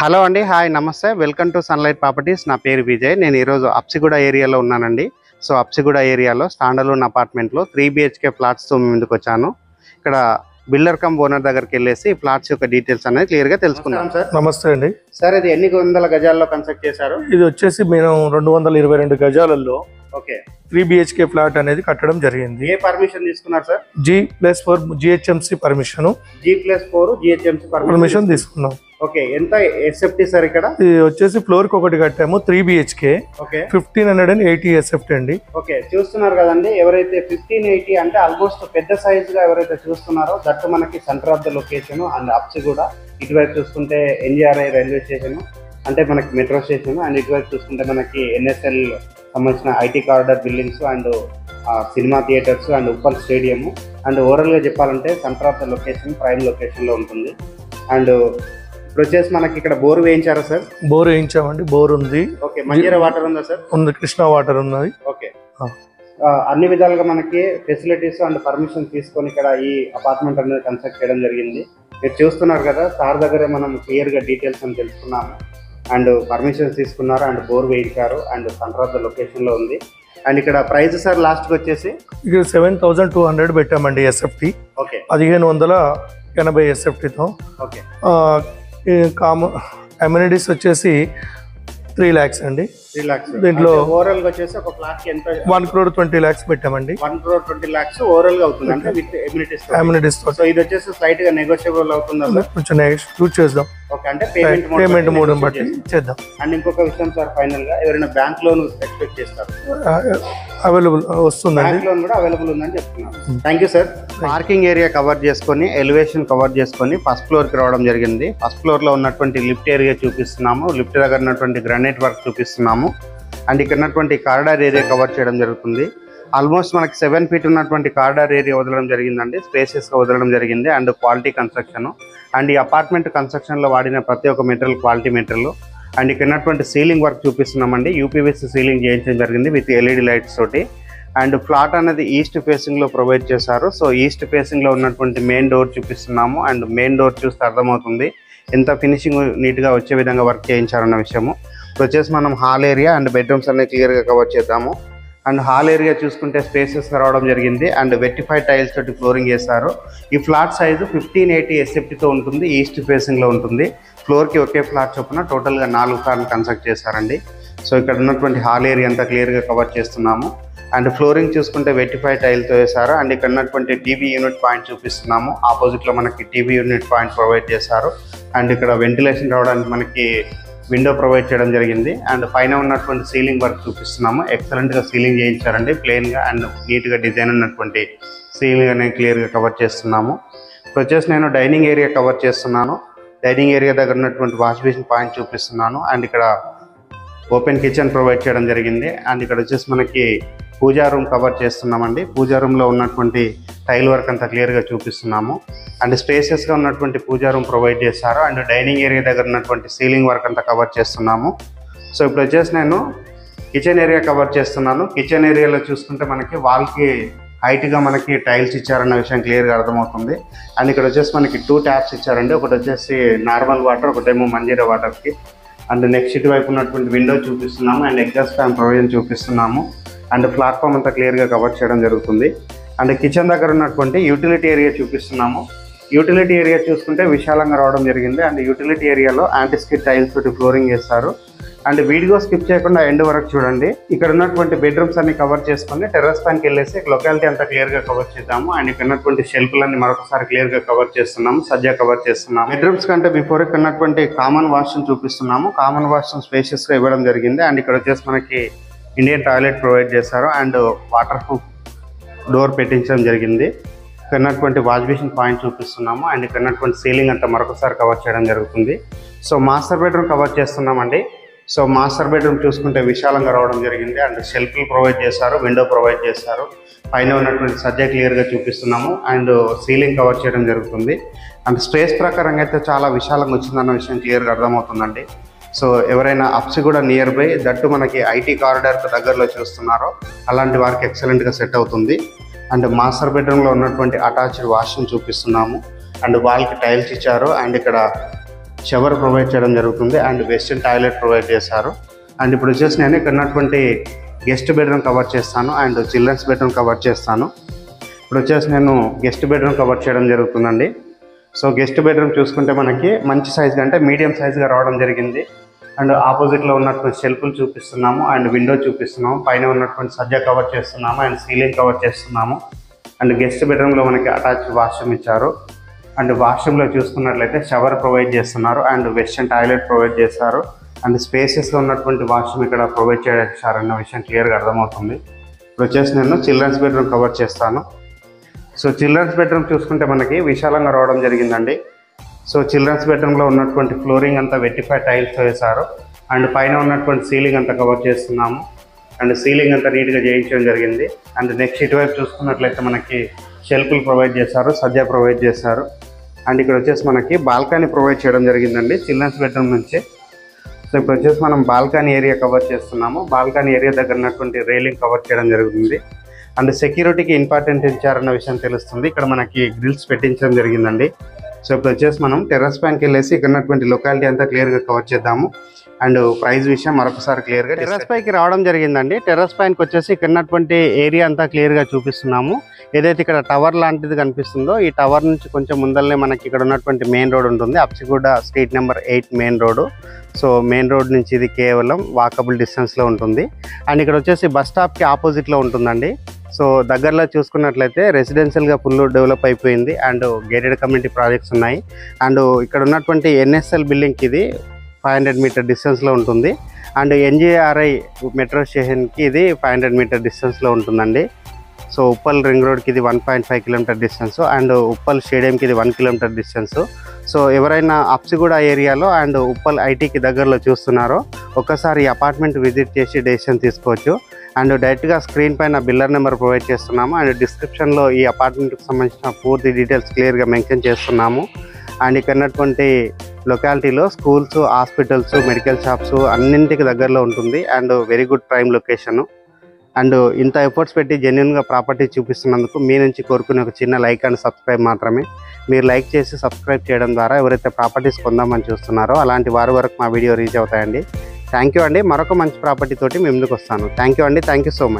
Hello అండి, hi, నమస్తే, welcome to sunlight properties. నా పేరు విజయ్. నేను ఈరోజు అప్సిగూడ ఏరియాలో ఉన్నానండి. సో అప్సిగూడ ఏరియాలో స్టాండర్లోన్ అపార్ట్మెంట్లో 3 BHK ఫ్లాట్స్తో ముందుకు వచ్చాను. ఇక్కడ బిల్డర్ కమ్ ఓనర్ దగ్గరికి వెళ్ళేసి ఫ్లాట్స్ యొక్క డీటెయిల్స్ అనేది క్లియర్గా తెలుసుకుందాం. సార్ నమస్తే అండి. సార్, ఇది ఎన్ని వందల గజాల్లో కన్స్ట్రక్ట్ చేశారు? ఇది వచ్చేసి మేము 222 గజాలలో ఓకే 3 BHK ఫ్లాట్ అనేది కట్టడం జరిగింది. ఏ పర్మిషన్ తీసుకున్నారు sir? G+4 GHMC permission. G+4 GHMC permission తీసుకున్నాం. ఓకే, ఎంత ఎస్ఎఫ్టీ సార్? ఇక్కడ ఇది వచ్చేసి ఫ్లోర్ కి ఒకటి కట్టాము 3 BHK. ఓకే 1580 ఎస్ఎఫ్టీ అండి. ఓకే, చూస్తున్నారు కదండి, ఎవరైతే 1580 అంటే ఆల్మోస్ట్ పెద్ద సైజ్ గా ఎవరైతే చూస్తున్నారో, దట్టు మనకి centre of the location and Apsiguda. ఇటువైపు చూసుకుంటే NGRI రైల్వే స్టేషన్ అంటే మనకి మెట్రో స్టేషన్, అండ్ ఇటువైపు చూసుకుంటే మనకి NSL సంబంధించిన IT corridor buildings and cinema theatres and Uppal stadium. And overall గా చెప్పాలంటే centre of the location prime location లో ఉంటుంది. అండ్ ఇప్పుడు వచ్చేసి మనకి ఇక్కడ బోర్ వేయించారా సార్? బోర్ వేయించామండి. బోర్ ఉంది. ఓకే, మంజీరా వాటర్ ఉందా సార్? ఉంది, కృష్ణా వాటర్ ఉన్నది. ఓకే, అన్ని విధాలుగా మనకి ఫెసిలిటీస్ అండ్ పర్మిషన్ తీసుకొని ఇక్కడ ఈ అపార్ట్మెంట్ అనేది కన్స్ట్రక్ట్ చేయడం జరిగింది. మీరు చూస్తున్నారు కదా, సార్ దగ్గరే మనం క్లియర్గా డీటెయిల్స్ అని తెలుసుకున్నాము. అండ్ పర్మిషన్స్ తీసుకున్నారు అండ్ బోర్ వేయించారు అండ్ సెంటర్ ఆఫ్ ద లొకేషన్లో ఉంది. అండ్ ఇక్కడ ప్రైస్ సార్ లాస్ట్కి వచ్చేసి ఇక్కడ 7200 పెట్టామండి ఎస్ఎఫ్టీ. ఓకే 1580 ఎస్ఎఫ్టీతో. ఓకే అమ్యూనిటీస్ వచ్చేసి 3 lakhs అండి. 3 lakhs. దీంట్లో ఓవరాల్ గా వచ్చేసి ఒక ఫ్లాట్ కి ఎంత? 1,20 lakhs పెట్టామండి. 1,20 lakhs ఓవరాల్ గా అవుతుంది అంటే విత్ అమ్యూనిటీస్ తో. సో ఇది వచ్చేసి స్లైట్ గా నెగోషియబుల్ అవుతుందా సార్? కొంచెం నెగోషియేట్ చేద్దాం. ఓకే, అంటే పేమెంట్ మోడ్ బట్టి చేద్దాం. అండ్ ఇంకొక విషయం సార్, ఫైనల్ గా ఎవరైనా బ్యాంక్ లోన్ ఎక్స్పెక్ట్ చేస్తారు? అవైలబుల్ వస్తుందండి. బ్యాంక్ లోన్ కూడా అవైలబుల్ ఉందని చెప్తున్నాను. Thank you sir. Parking area cover చేసుకొని, ఎలివేషన్ కవర్ చేసుకొని ఫస్ట్ ఫ్లోర్ కి రావడం జరిగింది. ఫస్ట్ ఫ్లోర్ లో ఉన్నటువంటి లిఫ్ట్ ఏరియా చూపిస్తున్నాము. లిఫ్ట్ దగ్గర ఉన్నటువంటి గ్రానైట్ వర్క్ చూపిస్తున్నాము. అండ్ ఇక్కడ ఉన్నటువంటి కారిడార్ ఏరియా కవర్ చేయడం జరుగుతుంది. ఆల్మోస్ట్ మనకి 7 feet ఉన్నటువంటి కారిడార్ ఏరియా వదలడం జరిగిందండి. స్పేసెస్గా వదలడం జరిగింది అండ్ క్వాలిటీ కన్స్ట్రక్షన్. అండ్ ఈ అపార్ట్మెంట్ కన్స్ట్రక్షన్లో వాడిన ప్రతి ఒక్క మెటీరియల్ క్వాలిటీ మెటీరియల్. అండ్ ఇక్కడ ఉన్నటువంటి సీలింగ్ వర్క్ చూపిస్తున్నామండి. UPVC సీలింగ్ చేయించడం జరిగింది విత్ LED లైట్స్ తోటి. అండ్ ఫ్లాట్ అనేది ఈస్ట్ ఫేసింగ్లో ప్రొవైడ్ చేశారు. సో ఈస్ట్ ఫేసింగ్లో ఉన్నటువంటి మెయిన్ డోర్ చూపిస్తున్నాము. అండ్ మెయిన్ డోర్ చూస్తే అర్థమవుతుంది ఎంత ఫినిషింగ్ నీట్గా వచ్చే విధంగా వర్క్ చేయించారన్న విషయము. ఇప్పుడు వచ్చేసి మనం హాల్ ఏరియా అండ్ బెడ్రూమ్స్ అన్ని క్లియర్గా కవర్ చేద్దాము. అండ్ హాల్ ఏరియా చూసుకుంటే స్పేసెస్గా రావడం జరిగింది అండ్ వెట్టిఫైడ్ టైల్స్ తోటి ఫ్లోరింగ్ చేశారు. ఈ ఫ్లాట్ సైజు 1580 ఎస్ఎఫ్టీతో ఉంటుంది. ఈస్ట్ ఫేసింగ్లో ఉంటుంది. ఫ్లోర్కి ఒకే ఫ్లాట్ చొప్పున టోటల్గా 4 ఫ్లాట్లు కన్స్ట్రక్ట్ చేశారండి. సో ఇక్కడ ఉన్నటువంటి హాల్ ఏరియా అంతా క్లియర్గా కవర్ చేస్తున్నాము. అండ్ ఫ్లోరింగ్ చూసుకుంటే వెట్టిఫైడ్ టైల్తో వేశారు. అండ్ ఇక్కడ ఉన్నటువంటి టీవీ యూనిట్ పాయింట్ చూపిస్తున్నాము. ఆపోజిట్లో మనకి టీవీ యూనిట్ పాయింట్ ప్రొవైడ్ చేశారు. అండ్ ఇక్కడ వెంటిలేషన్ రావడానికి మనకి విండో ప్రొవైడ్ చేయడం జరిగింది. అండ్ పైన ఉన్నటువంటి సీలింగ్ వర్క్ చూపిస్తున్నాము. ఎక్సలెంట్గా సీలింగ్ చేయించారండి. ప్లెయిన్గా అండ్ నీట్గా డిజైన్ ఉన్నటువంటి సీలింగ్ అనేది క్లియర్గా కవర్ చేస్తున్నాము. ఇప్పుడు వచ్చేసి నేను డైనింగ్ ఏరియా కవర్ చేస్తున్నాను. డైనింగ్ ఏరియా దగ్గర ఉన్నటువంటి వాష్ బేసిన్ పాయింట్ చూపిస్తున్నాను. అండ్ ఇక్కడ ఓపెన్ కిచెన్ ప్రొవైడ్ చేయడం జరిగింది. అండ్ ఇక్కడ వచ్చేసి మనకి పూజా రూమ్ కవర్ చేస్తున్నామండి. పూజా రూమ్లో ఉన్నటువంటి టైల్ వర్క్ అంతా క్లియర్గా చూపిస్తున్నాము. అండ్ స్పేసెస్గా ఉన్నటువంటి పూజా రూమ్ ప్రొవైడ్ చేశారు. అండ్ డైనింగ్ ఏరియా దగ్గర ఉన్నటువంటి సీలింగ్ వర్క్ అంతా కవర్ చేస్తున్నాము. సో ఇప్పుడు వచ్చేసి నేను కిచెన్ ఏరియా కవర్ చేస్తున్నాను. కిచెన్ ఏరియాలో చూసుకుంటే మనకి వాల్కి హైట్గా మనకి టైల్స్ ఇచ్చారన్న విషయం క్లియర్గా అర్థమవుతుంది. అండ్ ఇక్కడ వచ్చేసి మనకి 2 taps ఇచ్చారండి. ఒకటి వచ్చేసి నార్మల్ వాటర్, ఒకటేమో మంజీరా వాటర్కి. అండ్ నెక్స్ట్ ఇటువైపు ఉన్నటువంటి విండో చూపిస్తున్నాము. అండ్ ఎగ్జాస్ట్ ఫ్యాన్ ప్రొవిజన్ చూపిస్తున్నాము. అండ్ ప్లాట్ఫామ్ అంతా క్లియర్గా కవర్ చేయడం జరుగుతుంది. అండ్ కిచెన్ దగ్గర ఉన్నటువంటి యూటిలిటీ ఏరియా చూపిస్తున్నాము. యూటిలిటీ ఏరియా చూసుకుంటే విశాలంగా రావడం జరిగింది. అండ్ యూటిలిటీ ఏరియాలో యాంటీస్కిడ్ టైల్స్ తోటి ఫ్లోరింగ్ చేస్తారు. అండ్ వీడియో స్కిప్ చేయకుండా ఎండ్ వరకు చూడండి. ఇక్కడ ఉన్నటువంటి బెడ్రూమ్స్ అన్ని కవర్ చేసుకొని టెర్రస్ పైకి వెళ్ళేసి లొకాలిటీ అంతా క్లియర్గా కవర్ చేద్దాము. అండ్ ఇక్కడ ఉన్నటువంటి షెల్ఫ్లన్నీ మరొకసారి క్లియర్గా కవర్ చేస్తున్నాము. సజ్జా కవర్ చేస్తున్నాము. బెడ్రూమ్స్ కంటే బిఫోర్ ఇక్కడ ఉన్నటువంటి కామన్ వాష్రూమ్ చూపిస్తున్నాము. కామన్ వాష్రూమ్ స్పేషియస్గా ఇవ్వడం జరిగింది. అండ్ ఇక్కడ వచ్చేసి మనకి ఇండియన్ టాయిలెట్ ప్రొవైడ్ చేశారు. అండ్ వాటర్ ప్రూఫ్ డోర్ పెట్టించడం జరిగింది. ఇక్కడ ఉన్నటువంటి వాష్ బేసిన్ పాయింట్ చూపిస్తున్నాము. అండ్ ఇక్కడ ఉన్నటువంటి సీలింగ్ అంతా మరొకసారి కవర్ చేయడం జరుగుతుంది. సో మాస్టర్ బెడ్రూమ్ కవర్ చేస్తున్నామండి. సో మాస్టర్ బెడ్రూమ్ చూసుకుంటే విశాలంగా రావడం జరిగింది. అండ్ షెల్ఫ్లు ప్రొవైడ్ చేశారు, విండో ప్రొవైడ్ చేశారు. పైన ఉన్నటువంటి సజ్జా క్లియర్గా చూపిస్తున్నాము. అండ్ సీలింగ్ కవర్ చేయడం జరుగుతుంది. అండ్ స్పేస్ ప్రకారంగా అయితే చాలా విశాలంగా వచ్చిందన్న విషయం క్లియర్గా అర్థమవుతుందండి. సో ఎవరైనా అప్సిగూడ నియర్ బై దట్టు మనకి IT కారిడార్కి దగ్గరలో చూస్తున్నారో అలాంటి వారికి ఎక్సలెంట్గా సెట్ అవుతుంది. అండ్ మాస్టర్ బెడ్రూమ్లో ఉన్నటువంటి అటాచ్డ్ వాష్రూమ్ చూపిస్తున్నాము. అండ్ వాల్కి టైల్స్ ఇచ్చారు. అండ్ ఇక్కడ షవర్ ప్రొవైడ్ చేయడం జరుగుతుంది అండ్ వెస్టర్న్ టాయిలెట్ ప్రొవైడ్ చేశారు. అండ్ ఇప్పుడు వచ్చేసి నేను ఇక్కడ ఉన్నటువంటి గెస్ట్ బెడ్రూమ్ కవర్ చేస్తాను అండ్ చిల్డ్రన్స్ బెడ్రూమ్ కవర్ చేస్తాను. ఇప్పుడు వచ్చేసి నేను గెస్ట్ బెడ్రూమ్ కవర్ చేయడం జరుగుతుందండి. సో గెస్ట్ బెడ్రూమ్ చూసుకుంటే మనకి మంచి సైజ్గా అంటే మీడియం సైజ్గా రావడం జరిగింది. అండ్ ఆపోజిట్లో ఉన్నటువంటి షెల్ఫ్లు చూపిస్తున్నాము అండ్ విండో చూపిస్తున్నాము. పైన ఉన్నటువంటి సజ్జా కవర్ చేస్తున్నాము అండ్ సీలింగ్ కవర్ చేస్తున్నాము. అండ్ గెస్ట్ బెడ్రూమ్లో మనకి అటాచ్ వాష్రూమ్ ఇచ్చారు. అండ్ వాష్రూమ్లో చూసుకున్నట్లయితే షవర్ ప్రొవైడ్ చేస్తున్నారు అండ్ వెస్టర్న్ టాయిలెట్ ప్రొవైడ్ చేశారు. అండ్ స్పేసెస్గా ఉన్నటువంటి వాష్రూమ్ ఇక్కడ ప్రొవైడ్ చేశారన్న విషయం క్లియర్గా అర్థమవుతుంది. ఇప్పుడు వచ్చేసి నేను చిల్డ్రన్స్ బెడ్రూమ్ కవర్ చేస్తాను. సో చిల్డ్రన్స్ బెడ్రూమ్ చూసుకుంటే మనకి విశాలంగా రావడం జరిగిందండి. సో చిల్డ్రన్స్ బెడ్రూమ్లో ఉన్నటువంటి ఫ్లోరింగ్ అంతా వెట్టిఫైడ్ టైల్స్తో వేశారు. అండ్ పైన ఉన్నటువంటి సీలింగ్ అంతా కవర్ చేస్తున్నాము అండ్ సీలింగ్ అంతా నీట్గా చేయించడం జరిగింది. అండ్ నెక్స్ట్ ఇటువైపు చూసుకున్నట్లయితే మనకి షెల్ఫ్లు ప్రొవైడ్ చేశారు, సజ్జా ప్రొవైడ్ చేశారు. అండ్ ఇక్కడ వచ్చేసి మనకి బాల్కనీ ప్రొవైడ్ చేయడం జరిగిందండి చిల్డ్రన్స్ బెడ్రూమ్ నుంచి. సో ఇప్పుడు వచ్చేసి మనం బాల్కనీ ఏరియా కవర్ చేస్తున్నాము. బాల్కనీ ఏరియా దగ్గర ఉన్నటువంటి రైలింగ్ కవర్ చేయడం జరుగుతుంది. అండ్ సెక్యూరిటీకి ఇంపార్టెంట్ ఇచ్చారన్న విషయం తెలుస్తుంది. ఇక్కడ మనకి గ్రిల్స్ పెట్టించడం జరిగిందండి. సో ఇప్పుడు వచ్చేసి మనం టెర్రస్ పైకి వెళ్ళేసి ఇక్కడ ఉన్నటువంటి లొకాలిటీ అంతా క్లియర్గా కవర్ చేద్దాము. అండ్ ప్రైస్ విషయం మరొకసారి క్లియర్గా టెర్రస్ పైకి రావడం జరిగిందండి. టెర్రస్ పైకి వచ్చేసి ఇక్కడ ఉన్నటువంటి ఏరియా అంతా క్లియర్గా చూపిస్తున్నాము. ఏదైతే ఇక్కడ టవర్ లాంటిది కనిపిస్తుందో ఈ టవర్ నుంచి కొంచెం ముందరనే మనకి ఇక్కడ ఉన్నటువంటి మెయిన్ రోడ్ ఉంటుంది. Apsiguda street number 8 main road. So main road నుంచి ఇది కేవలం వాకబుల్ డిస్టెన్స్లో ఉంటుంది. అండ్ ఇక్కడ వచ్చేసి బస్ స్టాప్కి ఆపోజిట్లో ఉంటుందండి. సో దగ్గరలో చూసుకున్నట్లయితే రెసిడెన్షియల్గా ఫుల్ డెవలప్ అయిపోయింది అండ్ గేటెడ్ కమ్యూనిటీ ప్రాజెక్ట్స్ ఉన్నాయి. అండ్ ఇక్కడ ఉన్నటువంటి ఎన్ఎస్ఎల్ బిల్డింగ్కి ఇది 500 మీటర్ డిస్టెన్స్లో ఉంటుంది. అండ్ ఎన్జేఆర్ఐ మెట్రో స్టేషన్కి ఇది 500 మీటర్ డిస్టెన్స్లో ఉంటుందండి. సో ఉప్పల్ రింగ్ రోడ్కి ఇది 1.5 కిలోమీటర్ డిస్టెన్స్ అండ్ ఉప్పల్ స్టేడియంకి ఇది 1 కిలోమీటర్ డిస్టెన్స్. సో ఎవరైనా అప్సిగూడ ఏరియాలో అండ్ ఉప్పల్ ఐటీకి దగ్గరలో చూస్తున్నారో ఒక్కసారి అపార్ట్మెంట్ విజిట్ చేసి డెసిషన్ తీసుకోవచ్చు. అండ్ డైరెక్ట్గా స్క్రీన్ పైన బిల్లర్ నెంబర్ ప్రొవైడ్ చేస్తున్నాము అండ్ డిస్క్రిప్షన్లో ఈ అపార్ట్మెంట్కి సంబంధించిన పూర్తి డీటెయిల్స్ క్లియర్గా మెన్షన్ చేస్తున్నాము. అండ్ ఇక్కడ ఉన్నటువంటి లొకాలిటీలో స్కూల్స్, హాస్పిటల్స్, మెడికల్ షాప్స్ అన్నింటికి దగ్గరలో ఉంటుంది and very good prime location. And ఇంత ఎఫర్ట్స్ పెట్టి జెన్యున్గా ప్రాపర్టీ చూపిస్తున్నందుకు మీ నుంచి కోరుకునే ఒక చిన్న లైక్ అండ్ సబ్స్క్రైబ్ మాత్రమే. మీరు లైక్ చేసి సబ్స్క్రైబ్ చేయడం ద్వారా ఎవరైతే ప్రాపర్టీస్ కొందామని చూస్తున్నారో అలాంటి వారి వరకు మా వీడియో రీచ్ అవుతాయండి. థ్యాంక్ యూ అండి. మరొక మంచి ప్రాపర్టీ తోటి మీ ముందుకు వస్తాను. థ్యాంక్ యూ అండి. Thank you so much.